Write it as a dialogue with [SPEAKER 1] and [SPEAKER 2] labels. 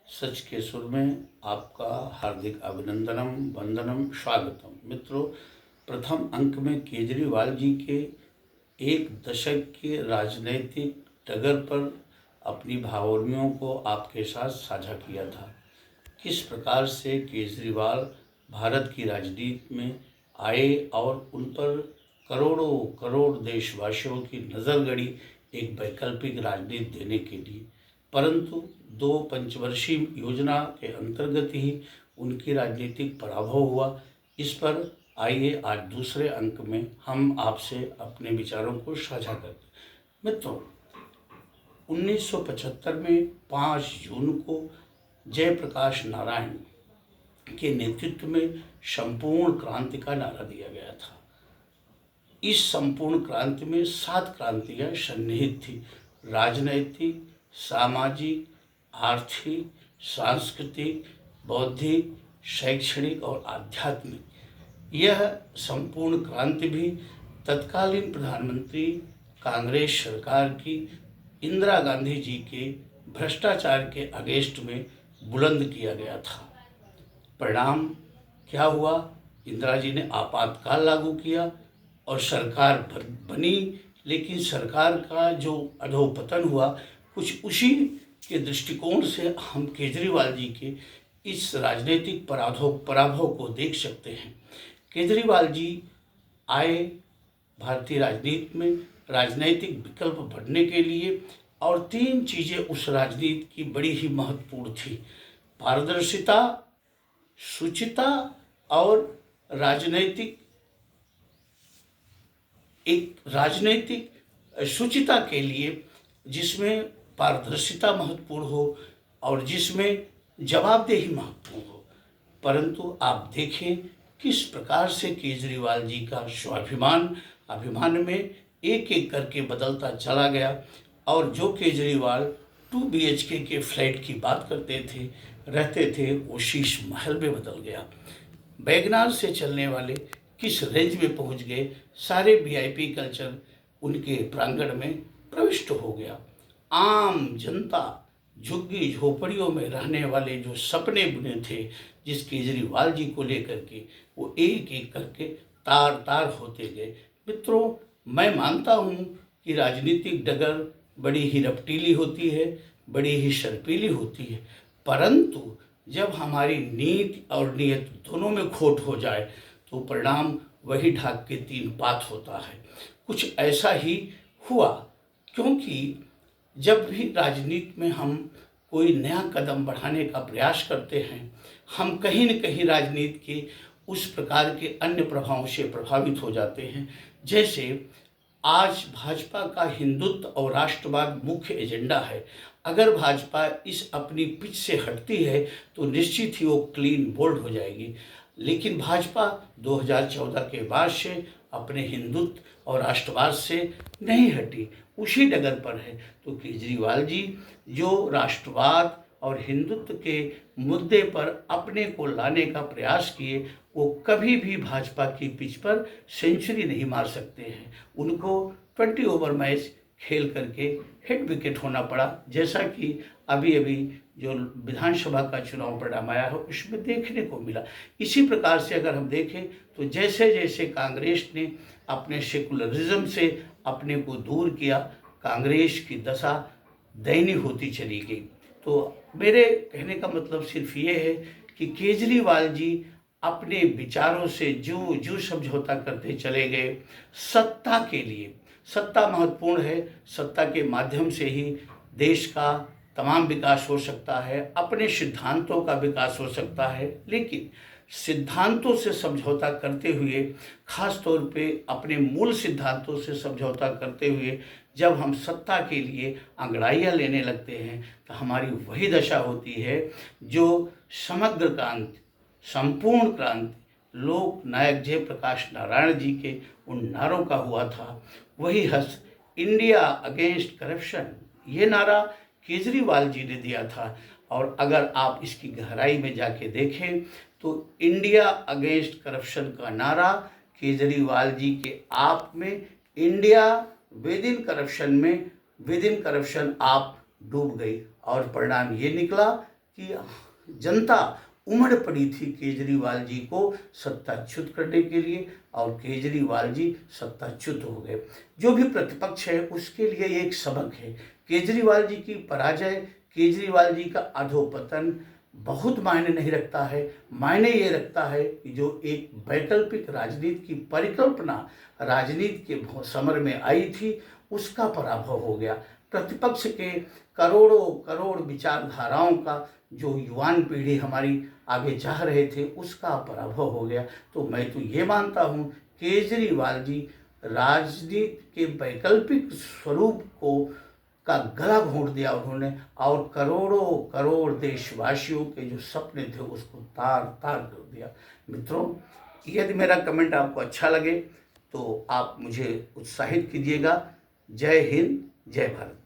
[SPEAKER 1] सच के सुर में आपका हार्दिक अभिनंदनम, वंदनम, स्वागतम। मित्रों, प्रथम अंक में केजरीवाल जी के एक दशक के राजनीतिक डगर पर अपनी भावनाओं को आपके साथ साझा किया था। किस प्रकार से केजरीवाल भारत की राजनीति में आए और उन पर करोड़ों करोड़ देशवासियों की नज़र गड़ी एक वैकल्पिक राजनीति देने के लिए, परंतु 2 पंचवर्षीय योजना के अंतर्गत ही उनकी राजनीतिक पराभव हुआ। इस पर आइए आज दूसरे अंक में हम आपसे अपने विचारों को साझा करते हैं। मित्रों, 1975 में 5 जून को जयप्रकाश नारायण के नेतृत्व में संपूर्ण क्रांति का नारा दिया गया था। इस संपूर्ण क्रांति में 7 क्रांतियाँ सन्निहित थी: राजनैतिक, सामाजिक, आर्थिक, सांस्कृतिक, बौद्धिक, शैक्षणिक और आध्यात्मिक। यह संपूर्ण क्रांति भी तत्कालीन प्रधानमंत्री कांग्रेस सरकार की इंदिरा गांधी जी के भ्रष्टाचार के अगेंस्ट में बुलंद किया गया था। परिणाम क्या हुआ? इंदिरा जी ने आपातकाल लागू किया और सरकार बनी, लेकिन सरकार का जो अधोपतन हुआ कुछ उसी के दृष्टिकोण से हम केजरीवाल जी के इस राजनीतिक पराभव को देख सकते हैं। केजरीवाल जी आए भारतीय राजनीति में राजनीतिक विकल्प बढ़ने के लिए, और 3 चीज़ें उस राजनीति की बड़ी ही महत्वपूर्ण थी: पारदर्शिता, शुचिता और राजनैतिक शुचिता के लिए, जिसमें पारदर्शिता महत्वपूर्ण हो और जिसमें जवाबदेही महत्वपूर्ण हो। परंतु आप देखें किस प्रकार से केजरीवाल जी का स्वाभिमान अभिमान में एक एक करके बदलता चला गया, और जो केजरीवाल 2 BHK के फ्लैट की बात रहते थे, वो शीश महल में बदल गया। वैगनार से चलने वाले किस रेंज में पहुंच गए, सारे VIP कल्चर उनके प्रांगण में प्रविष्ट हो गया। आम जनता झुग्गी झोपड़ियों में रहने वाले जो सपने बुने थे जिस केजरीवाल जी को लेकर के, वो एक एक करके तार तार होते गए। मित्रों, मैं मानता हूँ कि राजनीतिक डगर बड़ी ही रपटीली होती है, बड़ी ही शर्पीली होती है, परंतु जब हमारी नीति और नियत दोनों में खोट हो जाए तो परिणाम वही ढाक के 3 पात होता है। कुछ ऐसा ही हुआ, क्योंकि जब भी राजनीति में हम कोई नया कदम बढ़ाने का प्रयास करते हैं, हम कहीं न कहीं राजनीति के उस प्रकार के अन्य प्रभावों से प्रभावित हो जाते हैं। जैसे आज भाजपा का हिंदुत्व और राष्ट्रवाद मुख्य एजेंडा है। अगर भाजपा इस अपनी पिच से हटती है तो निश्चित ही वो क्लीन बोल्ड हो जाएगी, लेकिन भाजपा 2014 के बाद से अपने हिंदुत्व और राष्ट्रवाद से नहीं हटी, उसी डगर पर है। तो केजरीवाल जी जो राष्ट्रवाद और हिंदुत्व के मुद्दे पर अपने को लाने का प्रयास किए, वो कभी भी भाजपा की पिच पर सेंचुरी नहीं मार सकते हैं। उनको 20 ओवर मैच खेल करके हेड विकेट होना पड़ा, जैसा कि अभी अभी जो विधानसभा का चुनाव परिणाम आया है उसमें देखने को मिला। इसी प्रकार से अगर हम देखें तो जैसे जैसे कांग्रेस ने अपने सेकुलरिज्म से अपने को दूर किया, कांग्रेस की दशा दयनीय होती चली गई। तो मेरे कहने का मतलब सिर्फ ये है कि केजरीवाल जी अपने विचारों से जो समझौता करते चले गए सत्ता के लिए। सत्ता महत्वपूर्ण है, सत्ता के माध्यम से ही देश का तमाम विकास हो सकता है, अपने सिद्धांतों का विकास हो सकता है, लेकिन सिद्धांतों से समझौता करते हुए, खास तौर पे अपने मूल सिद्धांतों से समझौता करते हुए जब हम सत्ता के लिए अंगड़ाइयाँ लेने लगते हैं तो हमारी वही दशा होती है जो समग्र क्रांति, संपूर्ण क्रांति लोक नायक जयप्रकाश नारायण जी के उन नारों का हुआ था। वही हस इंडिया अगेंस्ट करप्शन, ये नारा केजरीवाल जी ने दिया था। और अगर आप इसकी गहराई में जाके देखें तो इंडिया अगेंस्ट करप्शन का नारा केजरीवाल जी के आप में, इंडिया विद इन करप्शन आप डूब गई, और परिणाम ये निकला कि जनता उमड़ पड़ी थी केजरीवाल जी को सत्ताच्युत करने के लिए, और केजरीवाल जी सत्ताच्युत हो गए। जो भी प्रतिपक्ष है उसके लिए ये एक सबक है। केजरीवाल जी की पराजय, केजरीवाल जी का अधोपतन बहुत मायने नहीं रखता है। मायने ये रखता है कि जो एक वैकल्पिक राजनीति की परिकल्पना राजनीति के समर में आई थी, उसका पराभव हो गया। प्रतिपक्ष के करोड़ों करोड़ विचारधाराओं का जो युवान पीढ़ी हमारी आगे चाह रहे थे, उसका पराभव हो गया। तो मैं तो ये मानता हूँ केजरीवाल जी राजनीति के वैकल्पिक स्वरूप को का गला घोंट दिया उन्होंने, और करोड़ों करोड़ देशवासियों के जो सपने थे उसको तार तार कर दिया। मित्रों, यदि मेरा कमेंट आपको अच्छा लगे तो आप मुझे उत्साहित कीजिएगा। जय हिंद, जय भारत।